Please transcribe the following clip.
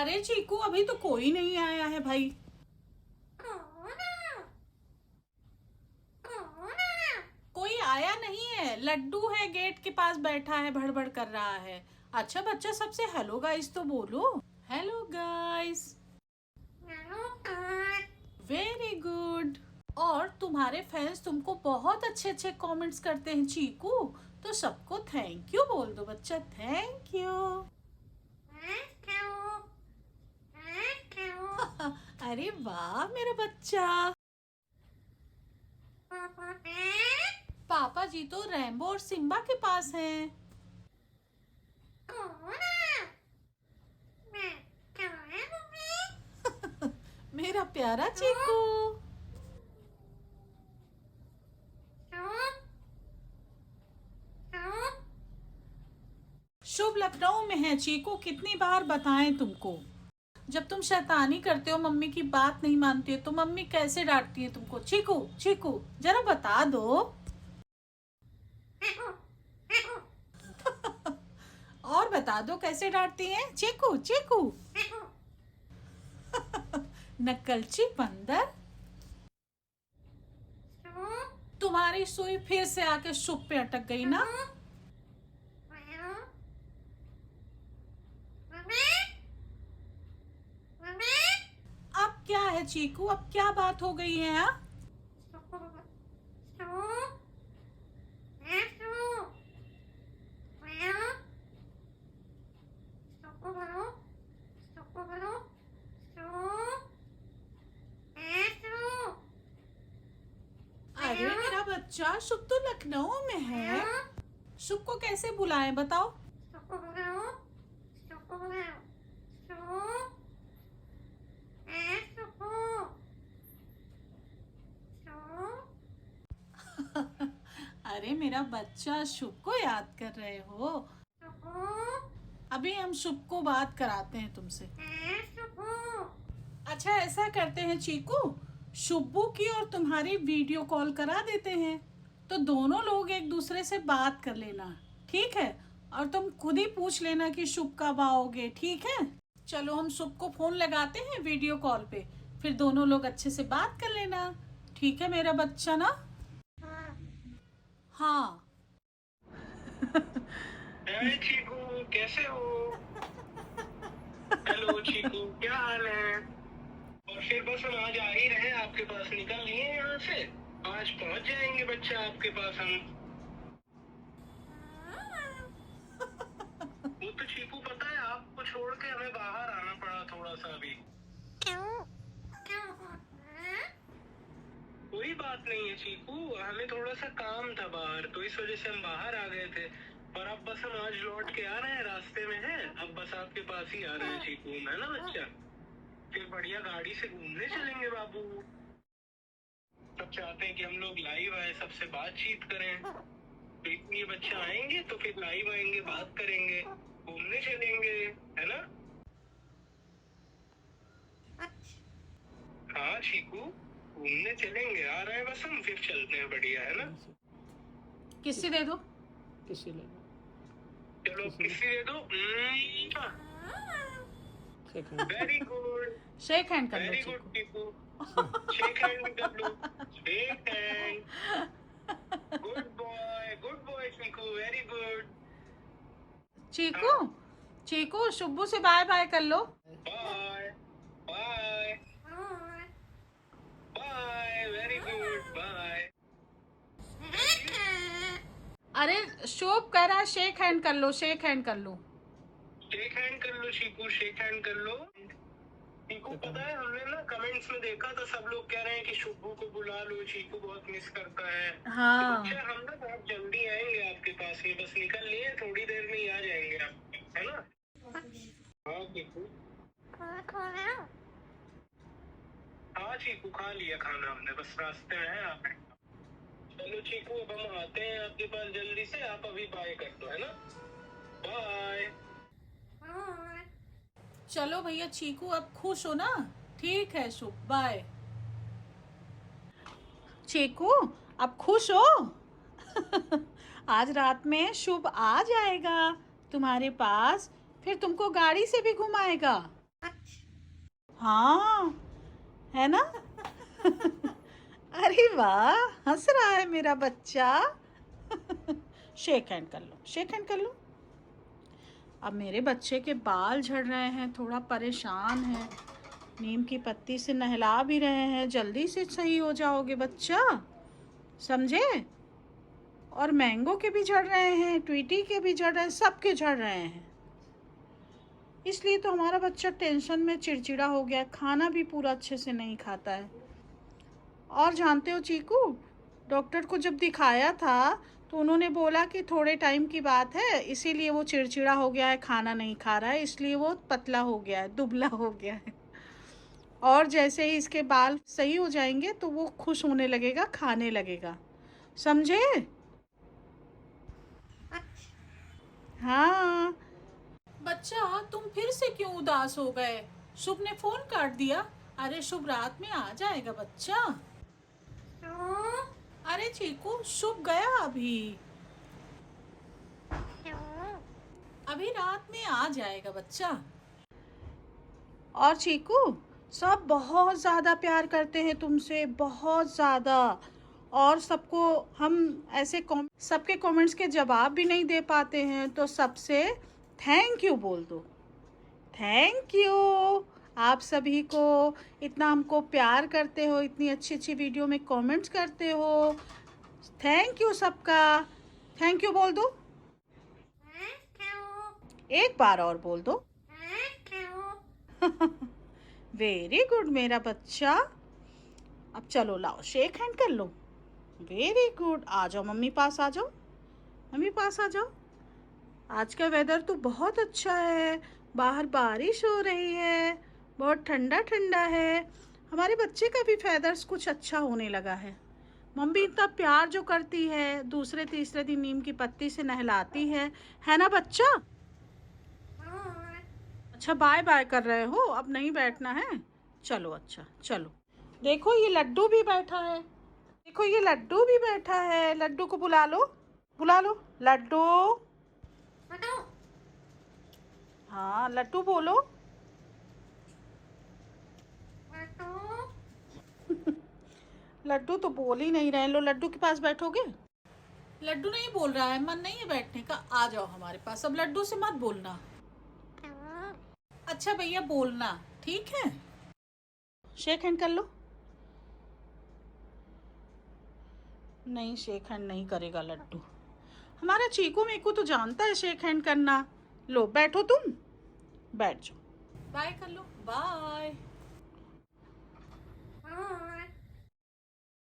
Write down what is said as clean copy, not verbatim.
अरे चीकू, अभी तो कोई नहीं आया है भाई। कोई आया नहीं है, लड्डू है गेट के पास बैठा है, भड़बड़ कर रहा है। अच्छा बच्चा, सबसे हेलो गाइस तो बोलो। Hello guys. Very good. और तुम्हारे फैंस तुमको बहुत अच्छे अच्छे कमेंट्स करते हैं चीकू, तो सबको थैंक यू बोल दो बच्चा, थैंक यू। अरे वाह मेरा बच्चा। पापा जी तो रैम्बो और सिम्बा के पास हैं। मेरा प्यारा चीकू। शुभ लखनऊ में है चीकू, कितनी बार बताएं तुमको। जब तुम शैतानी करते हो, मम्मी की बात नहीं मानती हो, तो मम्मी कैसे डांटती है तुमको। चीकू चीकू जरा बता दो। और बता दो कैसे डांटती हैं चीकू चीकू। नकलची बंदर। तुम्हारी सुई फिर से आके शुभ पे अटक गई ना। अब क्या है चीकू, अब क्या बात हो गई है। हाँ, अरे मेरा बच्चा, शुभ तो लखनऊ में है। शुभ को कैसे बुलाएं बताओ। अरे मेरा बच्चा, शुभ को याद कर रहे हो। अभी हम शुभ को बात कराते हैं तुमसे। अच्छा ऐसा करते हैं चीकू, शुभू की और तुम्हारी वीडियो कॉल करा देते हैं, तो दोनों लोग एक दूसरे से बात कर लेना, ठीक है। और तुम खुद ही पूछ लेना कि शुभ कब आओगे, ठीक है। चलो हम शुभ को फोन लगाते हैं वीडियो कॉल पे, फिर दोनों लोग अच्छे से बात कर लेना, ठीक है मेरा बच्चा ना। हाँ। हाय चीकू, कैसे हो? हेलो चीकू, क्या हाल है? और फिर बस हम आज आ ही रहे हैं आपके पास, निकल लिए हैं यहाँ से। आज पहुँच जाएंगे बच्चा आपके पास हम। वो तो चीकू पता है, आपको छोड़ के हमें बाहर आना पड़ा थोड़ा सा अभी। कोई बात नहीं है चीकू, हमें थोड़ा सा काम था बाहर, तो इस वजह से हम बाहर आ गए थे। पर अब बस हम आज लौट के आ रहे हैं, रास्ते में हैं, अब बस आपके पास ही आ रहे हैं चीकू, है ना बच्चा। फिर बढ़िया गाड़ी से घूमने चलेंगे बाबू। सब चाहते हैं कि हम लोग लाइव आए, सबसे बातचीत करें। तो इतनी बच्चे आएंगे तो फिर लाइव आएंगे, बात करेंगे, घूमने चलेंगे, है ना। हाँ चीकू, घूमने चलेंगे, आ रहे हैं बस हम, फिर चलते हैं, बढ़िया है ना। किसी दे दो। चलो किसी दे दो। वेरी गुड, शेक हैंड कर लो very good Chiku. Chiku, shake hand भी कर लो, shake hand. Good boy Chiku, very good. Chiku Chiku, Shubhu से बाय बाय कर लो। Bye bye bye, very good, bye. अरे शुभ कह रहा है शेक हैंड कर लो, शेक हैंड कर लो। शेक हैंड कर लो चीकू, शेक हैंड कर लो। चीकू पता है, हमने ना कमेंट्स में देखा था, सब लोग कह रहे हैं कि शुभू को बुला लो, चीकू बहुत मिस करता है। हाँ। तो बच्चा, हम ना बहुत जल्दी आएंगे आपके पास में, बस निकल लिए, थोड़ी देर में ही आ जाएंगे आप, है ना। हाँ चीकू, हाँ चीकू, खा लिया खाना हमने, बस रास्ते में है आप। चलो चीकू, अब हम आते हैं आपके पास जल्दी से, आप अभी बाय कर दो, है ना। बाय। चलो भैया चीकू, अब खुश हो ना। ठीक है शुभ, बाय। चीकू अब खुश हो। आज रात में शुभ आ जाएगा तुम्हारे पास, फिर तुमको गाड़ी से भी घुमाएगा। हाँ, है ना? अरे वाह, हंस रहा है मेरा बच्चा। शेक हैंड कर लो, शेक हैंड कर लो। अब मेरे बच्चे के बाल झड़ रहे हैं, थोड़ा परेशान है। नीम की पत्ती से नहला भी रहे हैं, जल्दी से सही हो जाओगे बच्चा, समझे? और मैंगो के भी झड़ रहे हैं, ट्वीटी के भी झड़ रहे हैं, सबके झड़ रहे हैं। इसलिए तो हमारा बच्चा टेंशन में चिड़चिड़ा हो गया, खाना भी पूरा अच्छे से नहीं खाता है। और जानते हो चीकू, डॉक्टर को जब दिखाया था तो उन्होंने बोला कि थोड़े टाइम की बात है, इसीलिए वो चिड़चिड़ा हो गया है, खाना नहीं खा रहा है, इसलिए वो पतला हो गया है, दुबला हो गया है। और जैसे ही इसके बाल सही हो जाएंगे तो वो खुश होने लगेगा, खाने लगेगा, समझे? हाँ। बच्चा, तुम फिर से क्यों उदास हो गए? शुभ ने फोन काट दिया। अरे शुभ रात में आ जाएगा बच्चा। अरे चीकू, शुभ गया अभी रात में आ जाएगा बच्चा। और चीकू, सब बहुत ज़्यादा प्यार करते हैं तुमसे, बहुत ज़्यादा। और सबको हम ऐसे सबके कमेंट्स के जवाब भी नहीं दे पाते हैं, तो सबसे थैंक यू बोल दो। थैंक यू आप सभी को, इतना हमको प्यार करते हो, इतनी अच्छी अच्छी वीडियो में कमेंट्स करते हो। थैंक यू सबका, थैंक यू बोल दो। एक बार और बोल दो। वेरी गुड मेरा बच्चा। अब चलो लाओ शेक हैंड कर लो। वेरी गुड, आ जाओ मम्मी पास, आ जाओ मम्मी पास, आ जाओ। आज का वेदर तो बहुत अच्छा है, बाहर बारिश हो रही है, बहुत ठंडा ठंडा है। हमारे बच्चे का भी फेदर्स कुछ अच्छा होने लगा है। मम्मी इतना प्यार जो करती है, दूसरे तीसरे दिन नीम की पत्ती से नहलाती है ना बच्चा? अच्छा, बाय बाय कर रहे हो, अब नहीं बैठना है? चलो अच्छा, चलो। देखो ये लड्डू भी बैठा है, देखो ये लड्डू भी बैठा है। लड्डू को बुला लो, बुला लो लड्डू। हाँ लड्डू बोलो। लड्डू तो बोल ही नहीं रहे। लो लड्डू के पास बैठोगे? लड्डू नहीं बोल रहा है, मन नहीं है बैठने का, आ जाओ हमारे पास। अब लड्डू से मत बोलना। अच्छा भैया बोलना, ठीक है? शेक हैंड कर लो। नहीं, शेक हैंड नहीं करेगा लड्डू। हमारा चीकू मीकू तो जानता है शेक हैंड करना। लो बैठो तुम, बैठ जाओ। बाय कर लो, बाय।